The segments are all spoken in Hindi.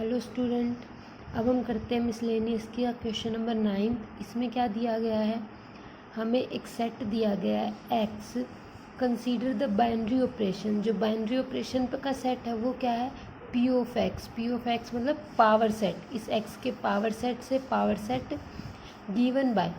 हेलो स्टूडेंट, अब हम करते हैं मिसलेनियस की क्वेश्चन नंबर 9। इसमें क्या दिया गया है, हमें एक सेट दिया गया है x. Consider the binary operation. जो बाइनरी ऑपरेशन का सेट है वो क्या है, P of x. P of x मतलब पावर सेट, इस एक्स के पावर सेट से power set given by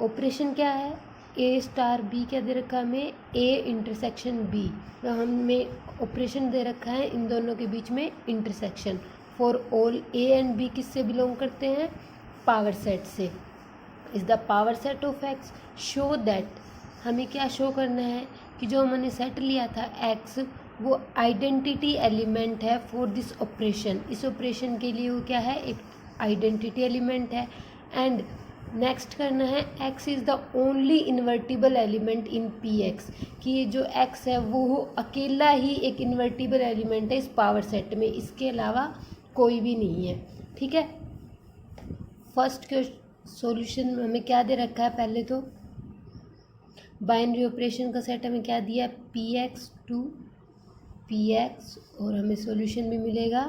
operation क्या है, ए स्टार बी। क्या दे रखा है हमें, ए इंटरसेक्शन बी। तो हमें ऑपरेशन दे रखा है इन दोनों के बीच में intersection. For all A and B किससे बिलोंग करते हैं, पावर सेट से। Is the power set of X. Show that, हमें क्या शो करना है कि जो हमने सेट लिया था एक्स, वो आइडेंटिटी एलिमेंट है फॉर दिस ऑपरेशन। इस ऑपरेशन के लिए वो क्या है, एक आइडेंटिटी एलिमेंट है। एंड नेक्स्ट करना है x is the only invertible element in P x, कि ये जो x है वो अकेला ही एक इन्वर्टिबल एलिमेंट है इस पावर सेट में, इसके अलावा कोई भी नहीं है। ठीक है, फर्स्ट के सॉल्यूशन में हमें क्या दे रखा है, पहले तो बाइनरी ऑपरेशन का सेट हमें क्या दिया, P X to P X, और हमें सॉल्यूशन भी मिलेगा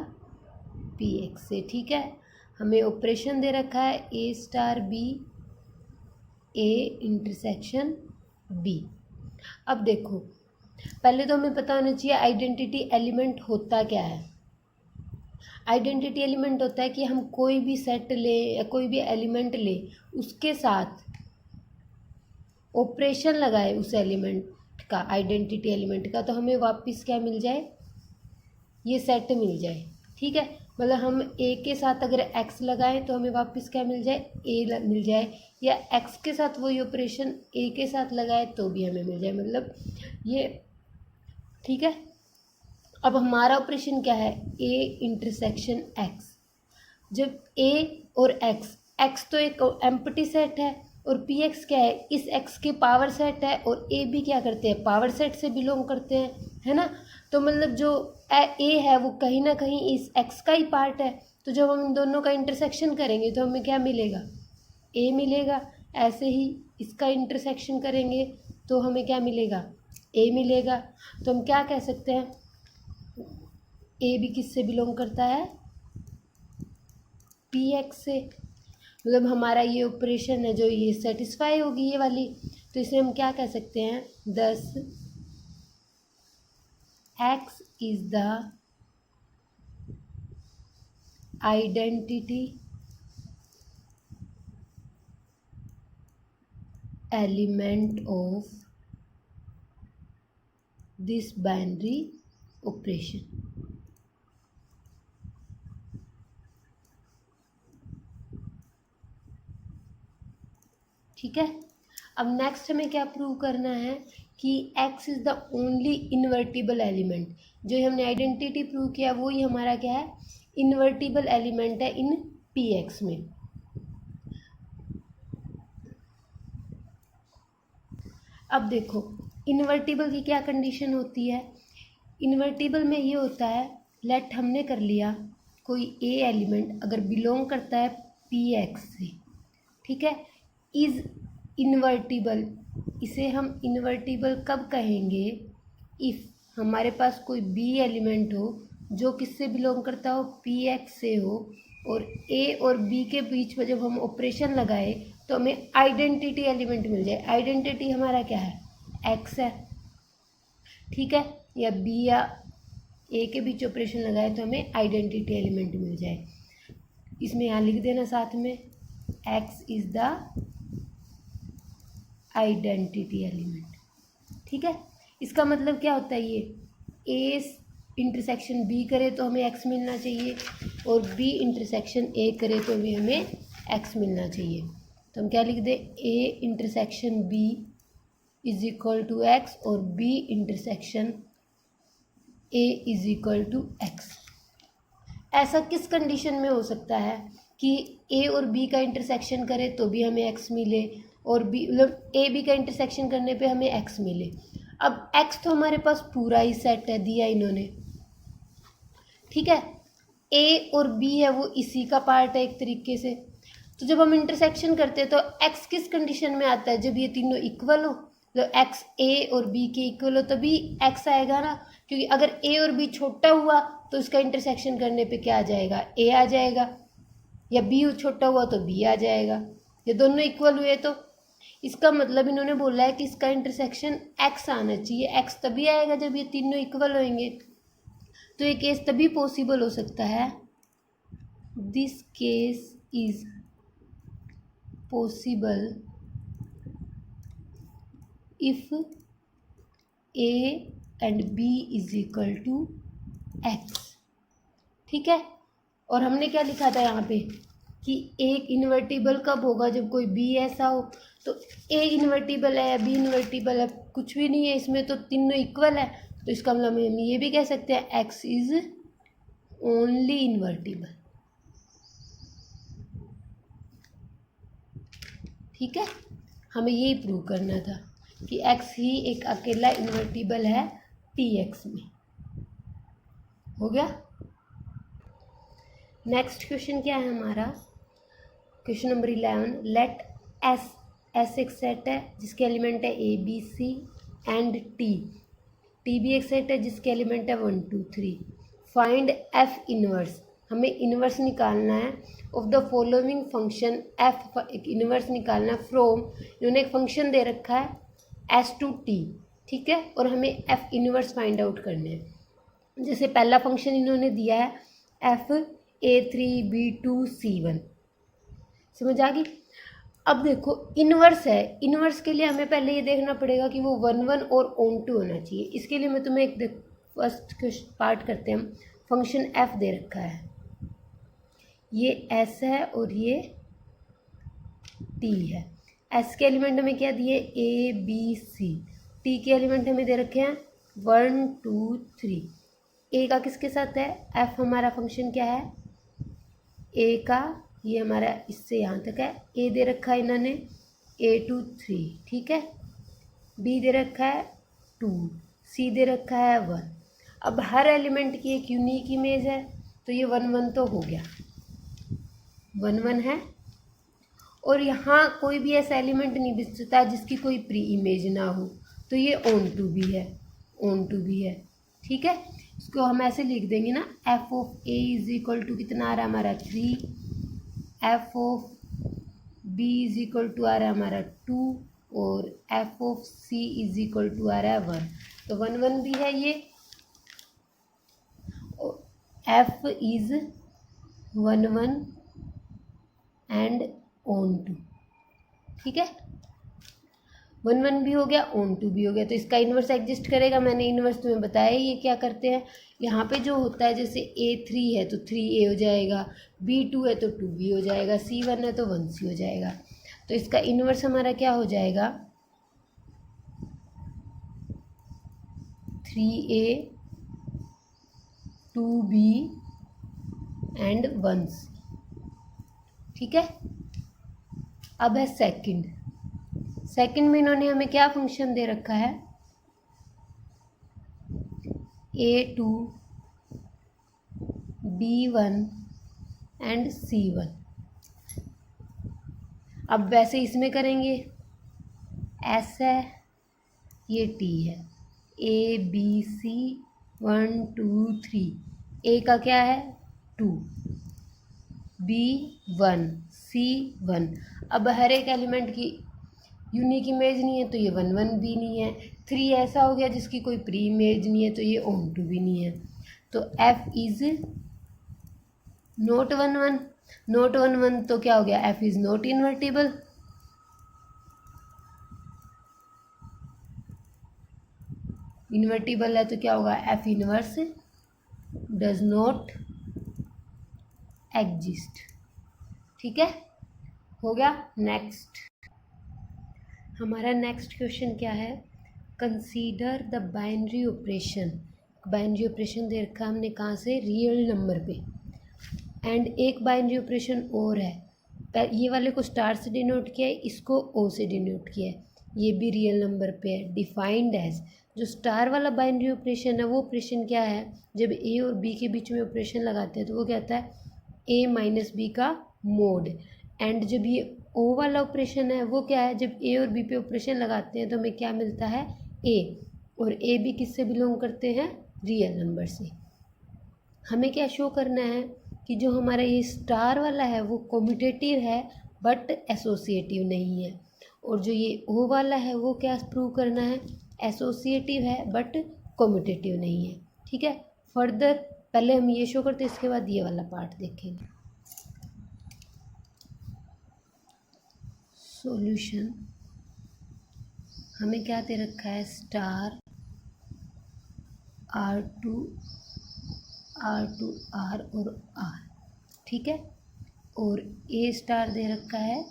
पी एक्स से। ठीक है, हमें ऑपरेशन दे रखा है A star B, A intersection B. अब देखो, पहले तो हमें पता होना चाहिए आइडेंटिटी एलिमेंट होता क्या है। आइडेंटिटी एलिमेंट होता है कि हम कोई भी सेट ले या कोई भी एलिमेंट ले, उसके साथ ऑपरेशन लगाए उस एलिमेंट का, आइडेंटिटी एलिमेंट का, तो हमें वापस क्या मिल जाए, ये सेट मिल जाए। ठीक है, मतलब हम ए के साथ अगर एक्स लगाएं तो हमें वापस क्या मिल जाए, ए मिल जाए, या एक्स के साथ वही ऑपरेशन ए के साथ लगाए तो भी हमें मिल जाए, मतलब ये। ठीक है, अब हमारा ऑपरेशन क्या है, ए इंटरसेक्शन एक्स। जब ए और एक्स, एक्स तो एक एम्प्टी सेट है और पी एक्स क्या है, इस एक्स के पावर सेट है, और ए भी क्या करते हैं, पावर सेट से बिलोंग करते हैं, है ना। तो मतलब जो ए है वो कहीं ना कहीं इस एक्स का ही पार्ट है। तो जब हम इन दोनों का इंटरसेक्शन करेंगे तो हमें क्या मिलेगा, ए मिलेगा। ऐसे ही इसका इंटरसेक्शन करेंगे तो हमें क्या मिलेगा, ए मिलेगा। तो हम क्या कह सकते हैं, ए भी किससे बिलोंग करता है, पी एक्स से। मतलब हमारा ये ऑपरेशन है जो ये सेटिस्फाई होगी ये वाली, तो इसे हम क्या कह सकते हैं, दस x is the identity element of this binary operation. ठीक है, अब नेक्स्ट हमें क्या प्रूव करना है कि x is the only invertible element. जो हमने आइडेंटिटी प्रूव किया वो ही हमारा क्या है, इन्वर्टिबल एलिमेंट है इन पी एक्स में। अब देखो, इन्वर्टिबल की क्या कंडीशन होती है, इन्वर्टिबल में ये होता है, लेट हमने कर लिया कोई ए एलिमेंट अगर बिलोंग करता है पी एक्स से, ठीक है, इज़ इन्वर्टिबल। इसे हम इन्वर्टिबल कब कहेंगे, इफ़ हमारे पास कोई बी एलिमेंट हो जो किससे बिलोंग करता हो, पी एक्स से हो, और ए और बी के बीच में जब हम ऑपरेशन लगाए तो हमें आइडेंटिटी एलिमेंट मिल जाए। आइडेंटिटी हमारा क्या है, एक्स है। ठीक है, या बी या ए के बीच ऑपरेशन लगाए तो हमें आइडेंटिटी एलिमेंट मिल जाए। इसमें यहाँ लिख देना साथ में, x is the identity element. ठीक है, इसका मतलब क्या होता है, ये ए इंटरसेक्शन बी करे तो हमें एक्स मिलना चाहिए, और बी इंटरसेक्शन ए करे तो भी हमें एक्स मिलना चाहिए। तो हम क्या लिख दें, A intersection B is equal to X, और B intersection A is equal to X. ऐसा किस कंडीशन में हो सकता है कि ए और बी का इंटरसेक्शन करे तो भी हमें एक्स मिले, और बी मतलब ए बी का इंटरसेक्शन करने पे हमें एक्स मिले। अब एक्स तो हमारे पास पूरा ही सेट है, दिया इन्होंने। ठीक है, ए और बी है वो इसी का पार्ट है एक तरीके से। तो जब हम इंटरसेक्शन करते हैं तो एक्स किस कंडीशन में आता है, जब ये तीनों इक्वल हो, तो एक्स ए और बी के इक्वल हो तभी एक्स आएगा ना, क्योंकि अगर ए और बी छोटा हुआ तो इसका इंटरसेक्शन करने पे क्या आ जाएगा, ए आ जाएगा, या बी छोटा हुआ तो बी आ जाएगा, ये दोनों इक्वल हुए तो इसका मतलब इन्होंने बोला है कि इसका इंटरसेक्शन एक्स आना चाहिए। एक्स तभी आएगा जब ये तीनों इक्वल होंगे। तो ये केस तभी पॉसिबल हो सकता है, this case is possible if A and B is equal to X. ठीक है, और हमने क्या लिखा था यहाँ पे कि एक इन्वर्टिबल कब होगा, जब कोई बी ऐसा हो। तो ए इन्वर्टिबल है या बी इन्वर्टिबल है, कुछ भी नहीं है इसमें, तो तीनों इक्वल है। तो इसका मतलब हम ये भी कह सकते हैं एक्स इज ओनली इन्वर्टिबल। ठीक है, हमें यही प्रूव करना था कि एक्स ही एक अकेला इन्वर्टिबल है टी एक्स में। हो गया। नेक्स्ट क्वेश्चन क्या है हमारा, क्वेश्चन नंबर 11। लेट एस एक सेट है जिसके एलिमेंट है A B C and T भी एक सेट है जिसके एलिमेंट है 1 2 3। फाइंड एफ इनवर्स, हमें इनवर्स निकालना है of the following function. F एक इनवर्स निकालना है फ्रॉम, इन्होंने एक फंक्शन दे रखा है एस टू टी। ठीक है, और हमें एफ इनवर्स फाइंड आउट करने हैं। जैसे पहला फंक्शन इन्होंने दिया है एफ A3B2C1, समझ आ गई। अब देखो इनवर्स है, इनवर्स के लिए हमें पहले ये देखना पड़ेगा कि वो 1 1 और ऑन टू होना चाहिए। इसके लिए मैं तुम्हें एक फर्स्ट पार्ट करते हैं हम। फंक्शन एफ दे रखा है, ये एस है और ये टी है। एस के एलिमेंट हमें क्या दिए, ए बी सी। टी के एलिमेंट हमें दे रखे हैं 1 2 3। ए का किसके साथ है, एफ हमारा फंक्शन क्या है ए का, ये हमारा इससे यहाँ तक है। ए दे रखा है इन्होंने A2 3। ठीक है, बी दे रखा है 2, सी दे रखा है 1। अब हर एलिमेंट की एक यूनिक इमेज है, तो ये 1 1 तो हो गया, 1 1 है। और यहाँ कोई भी ऐसा एलिमेंट नहीं दिखता जिसकी कोई प्री इमेज ना हो, तो ये ऑन टू भी है, ऑन टू भी है। ठीक है, इसको हम ऐसे लिख देंगे ना, F of A is equal to कितना आ रहा है हमारा 3, F of B is equal to आ रहा है हमारा 2, और F of C is equal to आ रहा है 1। तो 1 1 भी है ये, F is 1 1 and onto. ठीक है, 1 1 भी हो गया, ऑन टू भी हो गया, तो इसका इन्वर्स एग्जिस्ट करेगा। मैंने इन्वर्स तुम्हें बताया ये क्या करते हैं। यहाँ पे जो होता है जैसे A3 है तो 3A हो जाएगा, B2 है तो 2B हो जाएगा, C1 है तो 1C हो जाएगा। तो इसका इन्वर्स हमारा क्या हो जाएगा, 3A 2B एंड 1C। ठीक है, अब है सेकंड में इन्होंने हमें क्या फंक्शन दे रखा है, A2 B1 एंड C1। अब वैसे इसमें करेंगे, S है ये T है, A B C 1 2 3। A का क्या है 2, B 1 C 1। अब हर एक एलिमेंट की यूनिक इमेज नहीं है, तो ये 1 1 भी नहीं है। 3 ऐसा हो गया जिसकी कोई प्री इमेज नहीं है, तो ये ऑन टू भी नहीं है। तो F इज नॉट 1 1, नॉट 1 1 तो क्या हो गया, F is not invertible. Invertible है तो क्या होगा, F inverse does not exist. ठीक है, हो गया। नेक्स्ट हमारा नेक्स्ट क्वेश्चन क्या है, consider the binary operation. Binary operation दे रखा हमने कहाँ से, रियल नंबर पे। एंड एक बाइनरी ऑपरेशन और है, ये वाले को स्टार से डिनोट किया है, इसको ओ से डिनोट किया है, ये भी रियल नंबर पे है। डिफाइंड एज, जो स्टार वाला बाइनरी ऑपरेशन है वो ऑपरेशन क्या है, जब ए और बी के बीच में ऑपरेशन लगाते हैं तो वो कहता है ए माइनस बी का मोड। एंड जब ये ओ वाला ऑपरेशन है वो क्या है, जब ए और बी पे ऑपरेशन लगाते हैं तो हमें क्या मिलता है ए, और ए भी किससे बिलोंग करते हैं, रियल नंबर से। हमें क्या शो करना है कि जो हमारा ये स्टार वाला है वो कॉम्यूटेटिव है बट एसोसिएटिव नहीं है, और जो ये ओ वाला है वो क्या प्रूव करना है, एसोसिएटिव है बट कॉम्यूटेटिव नहीं है। ठीक है, फर्दर पहले हम ये शो करते हैं, इसके बाद ये वाला पार्ट देखेंगे। सॉल्यूशन हमें क्या दे रखा है, स्टार R2 R और R, ठीक है, और A स्टार दे रखा है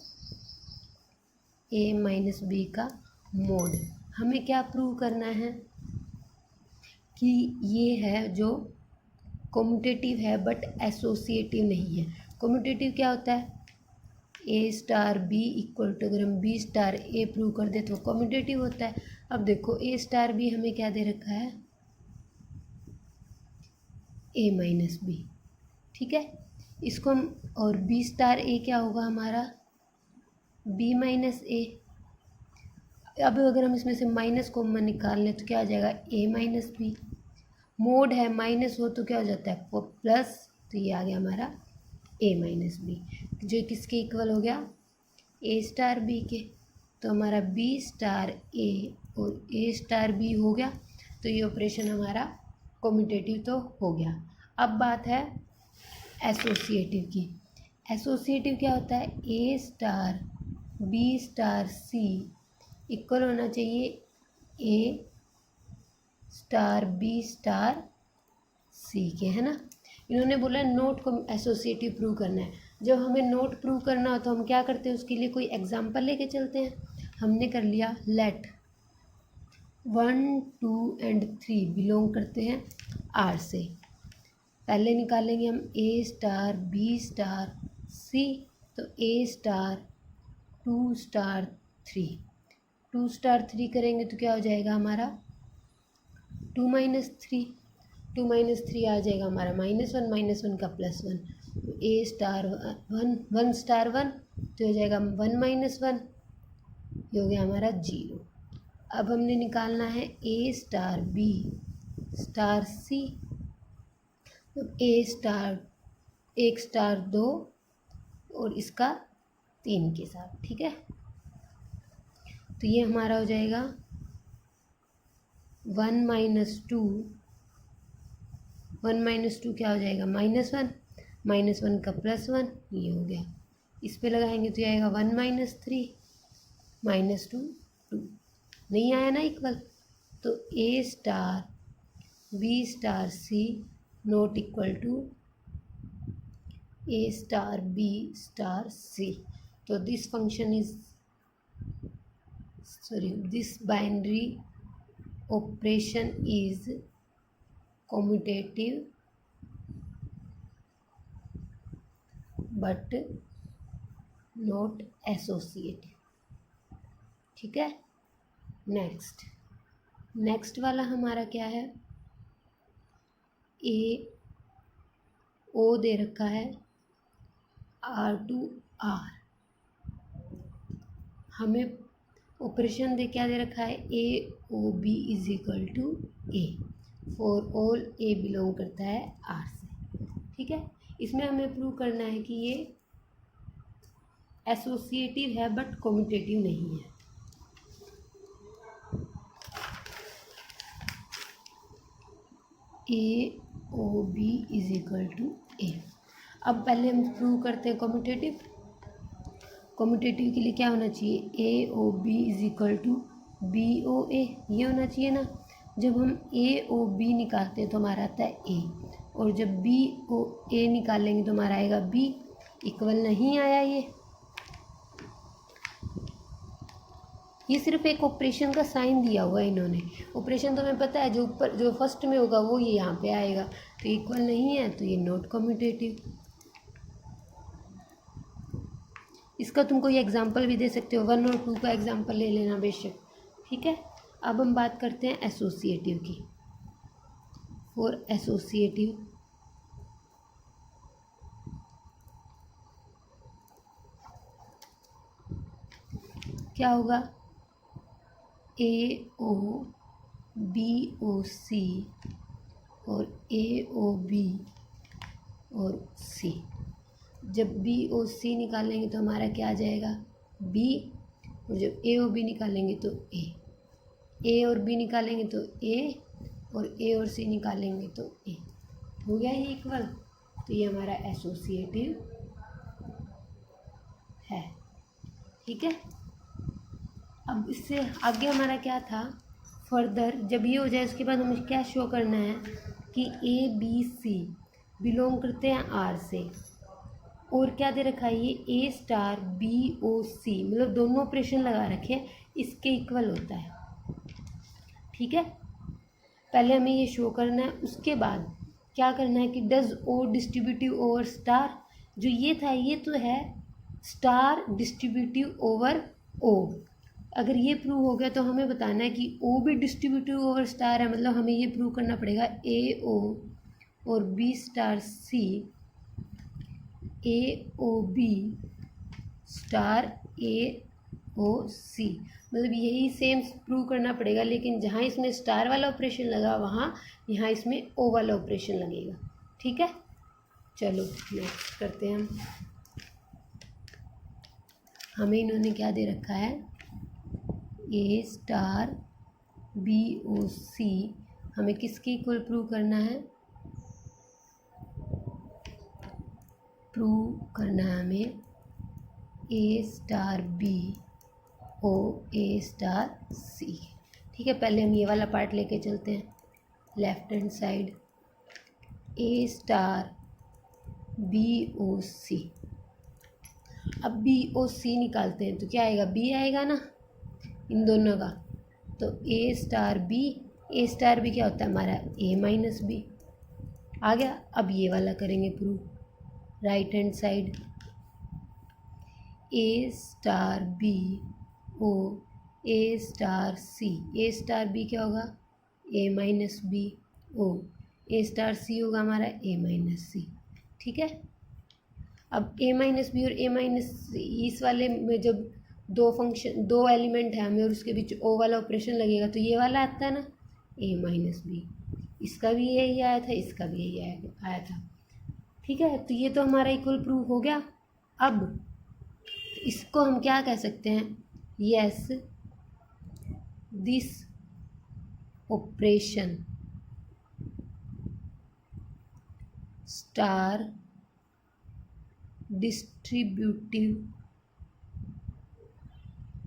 A माइनस B का मोड। हमें क्या प्रूव करना है कि ये है जो कॉम्यूटेटिव है बट एसोसिएटिव नहीं है। कॉम्यूटेटिव क्या होता है, A star B equal to, अगर हम B स्टार A प्रूव कर दे तो कॉम्यूटेटिव होता है। अब देखो A स्टार B हमें क्या दे रखा है, A माइनस B, ठीक है, इसको हम, और B स्टार A क्या होगा हमारा, B माइनस A। अब अगर हम इसमें से माइनस कॉमन निकाल लें तो क्या आ जाएगा, A माइनस B। मोड है, माइनस हो तो क्या हो जाता है, प्लस, तो ये आ गया हमारा A माइनस B, जो किसके इक्वल हो गया, A स्टार B के। तो हमारा B स्टार A और A स्टार B हो गया, तो ये ऑपरेशन हमारा कॉम्यूटेटिव तो हो गया। अब बात है एसोसिएटिव की। एसोसिएटिव क्या होता है, A star B star C equal होना चाहिए A star B star C के, है ना। इन्होंने बोला नोट को एसोसिएटिव प्रूव करना है। जब हमें नोट प्रूव करना हो तो हम क्या करते हैं, उसके लिए कोई एग्जांपल लेके चलते हैं। हमने कर लिया, लेट 1 2 एंड 3 बिलोंग करते हैं R से। पहले निकालेंगे हम A star B star C, तो A स्टार 2 स्टार 3, 2 स्टार 3 करेंगे तो क्या हो जाएगा हमारा 2 माइनस 3, 2 माइनस 3 आ जाएगा हमारा माइनस वन का +1, तो A स्टार 1 स्टार 1 तो हो जाएगा 1 माइनस 1, ये हो गया हमारा 0। अब हमने निकालना है A star B star C, तो A स्टार 1 स्टार 2 और इसका 3 के साथ, ठीक है, तो ये हमारा हो जाएगा 1 माइनस 2, 1 माइनस 2 क्या हो जाएगा, -1 का +1, ये हो गया। इस पे लगाएंगे तो ये आएगा 1 माइनस 3 माइनस 2 2, नहीं आया ना इक्वल, तो A star B star C not equal to A star B star C। तो this function is, this binary operation is commutative but not associative, ठीक है। नेक्स्ट वाला हमारा क्या है, A O दे रखा है R2 R, हमें ऑपरेशन दे क्या दे रखा है, A O B is equal to A, for all A belong करता है R से, ठीक है। इसमें हमें प्रूव करना है कि ये एसोसिएटिव है बट कॉम्यूटेटिव नहीं है। A O B is equal to A। अब पहले हम प्रूव करते हैं कॉम्यूटेटिव। कॉम्यूटेटिव के लिए क्या होना चाहिए, A O B is equal to B O A, ये होना चाहिए ना। जब हम A O B निकालते हैं तो हमारा आता है A, और जब B O A निकालेंगे तो हमारा आएगा B, इक्वल नहीं आया। ये सिर्फ एक ऑपरेशन का साइन दिया हुआ है इन्होंने, ऑपरेशन तो हमें पता है जो ऊपर जो फर्स्ट में होगा वो ये यहाँ पे आएगा, तो इक्वल नहीं है तो ये नॉट कम्यूटेटिव। इसका तुम कोई एग्जांपल भी दे सकते हो, 1 और 2 का एग्जांपल ले लेना बेशक, ठीक है। अब हम बात करते हैं एसोसिएटिव की। फॉर एसोसिएटिव क्या होगा, A O B O C और A O B और सी। जब बी और सी निकालेंगे तो हमारा क्या आ जाएगा, बी, और जब ए और बी निकालेंगे तो ए और बी निकालेंगे तो ए, और ए और सी निकालेंगे तो ए। हो गया ये इक्वल। तो ये हमारा एसोसिएटिव है। ठीक है। अब इससे आगे हमारा क्या था, फर्दर जब ये हो जाए उसके बाद हमें क्या शो करना है कि ए बी सी बिलोंग करते हैं आर से, और क्या दे रखा है, ये ए स्टार बी ओ सी, मतलब दोनों ऑपरेशन लगा रखे हैं, इसके इक्वल होता है। ठीक है। पहले हमें ये शो करना है, उसके बाद क्या करना है कि does O distributive over star. जो ये था ये तो है स्टार डिस्ट्रीब्यूटिव ओवर ओ। अगर ये प्रूव हो गया तो हमें बताना है कि ओ भी डिस्ट्रीब्यूटिव ओवर स्टार है, मतलब हमें ये प्रूव करना पड़ेगा ए ओ और B star C, A O B star A O सी, मतलब यही सेम प्रूव करना पड़ेगा, लेकिन जहाँ इसमें स्टार वाला ऑपरेशन लगा वहाँ यहाँ इसमें ओ वाला ऑपरेशन लगेगा। ठीक है। चलो नेक्स्ट करते हैं हम। हमें इन्होंने क्या दे रखा है, ए स्टार बी ओ सी, हमें किसके इक्वल प्रूव करना है, प्रूव करना है हमें ए स्टार बी ओ ए स्टार सी। ठीक है। पहले हम ये वाला पार्ट लेके चलते हैं, लेफ्ट हैंड साइड, ए स्टार बी ओ सी। अब बी ओ सी निकालते हैं तो क्या आएगा, बी आएगा ना इन दोनों का। तो ए स्टार बी क्या होता है हमारा, ए माइनस बी आ गया। अब ये वाला करेंगे प्रूव, राइट हैंड साइड, ए स्टार बी ओ ए स्टार सी। ए स्टार बी क्या होगा, ए माइनस बी ओ, ए स्टार सी होगा हमारा ए माइनस सी। ठीक है। अब ए माइनस बी और ए माइनस सी, इस वाले में जब दो एलिमेंट है हमें और उसके बीच ओ वाला ऑपरेशन लगेगा तो ये वाला आता है ना, ए माइनस बी। इसका भी यही आया था, इसका भी यही आया था। ठीक है। तो ये तो हमारा इक्वल प्रूव हो गया। अब इसको हम क्या कह सकते हैं, yes this operation star distributive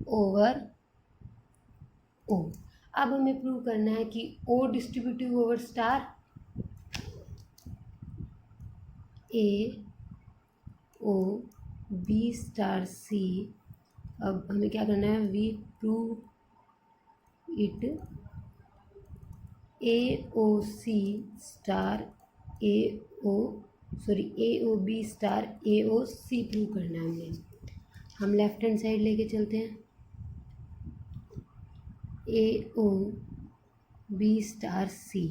over O. अब हमें प्रूव करना है कि O distributive over star, A O B star C. अब हमें क्या करना है, we prove it A O C star A O B star A O C prove करना है हमें। हम लेफ्ट हैंड साइड लेके चलते हैं, A O B star C,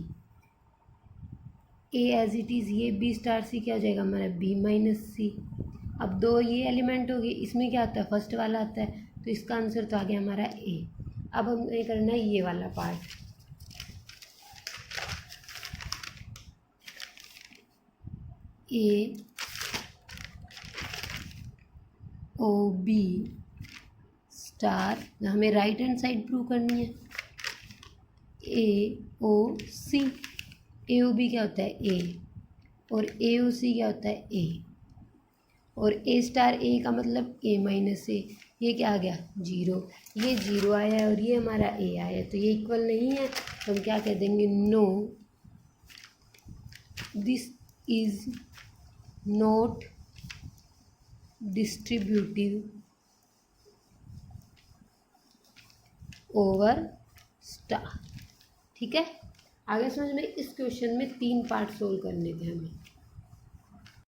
A as it is, ये बी स्टार सी क्या हो जाएगा हमारा, बी माइनस सी। अब दो ये एलिमेंट हो गए, इसमें क्या आता है, फर्स्ट वाला आता है, तो इसका आंसर तो आ गया हमारा ए। अब हमें करना है ये वाला पार्ट, ए ओ बी स्टार, हमें राइट हैंड साइड प्रूव करनी है, ए ओ सी। ए ओ बी क्या होता है, ए, और ए ओ सी क्या होता है, ए, और ए स्टार ए का मतलब ए माइनस ए, ये क्या आ गया, जीरो। ये जीरो आया है और ये हमारा ए आया है, तो ये इक्वल नहीं है, तो हम क्या कह देंगे, no this is not distributive over star. ठीक है। आगे समझ में, इस क्वेश्चन में 3 पार्ट सोल्व करने थे हमें।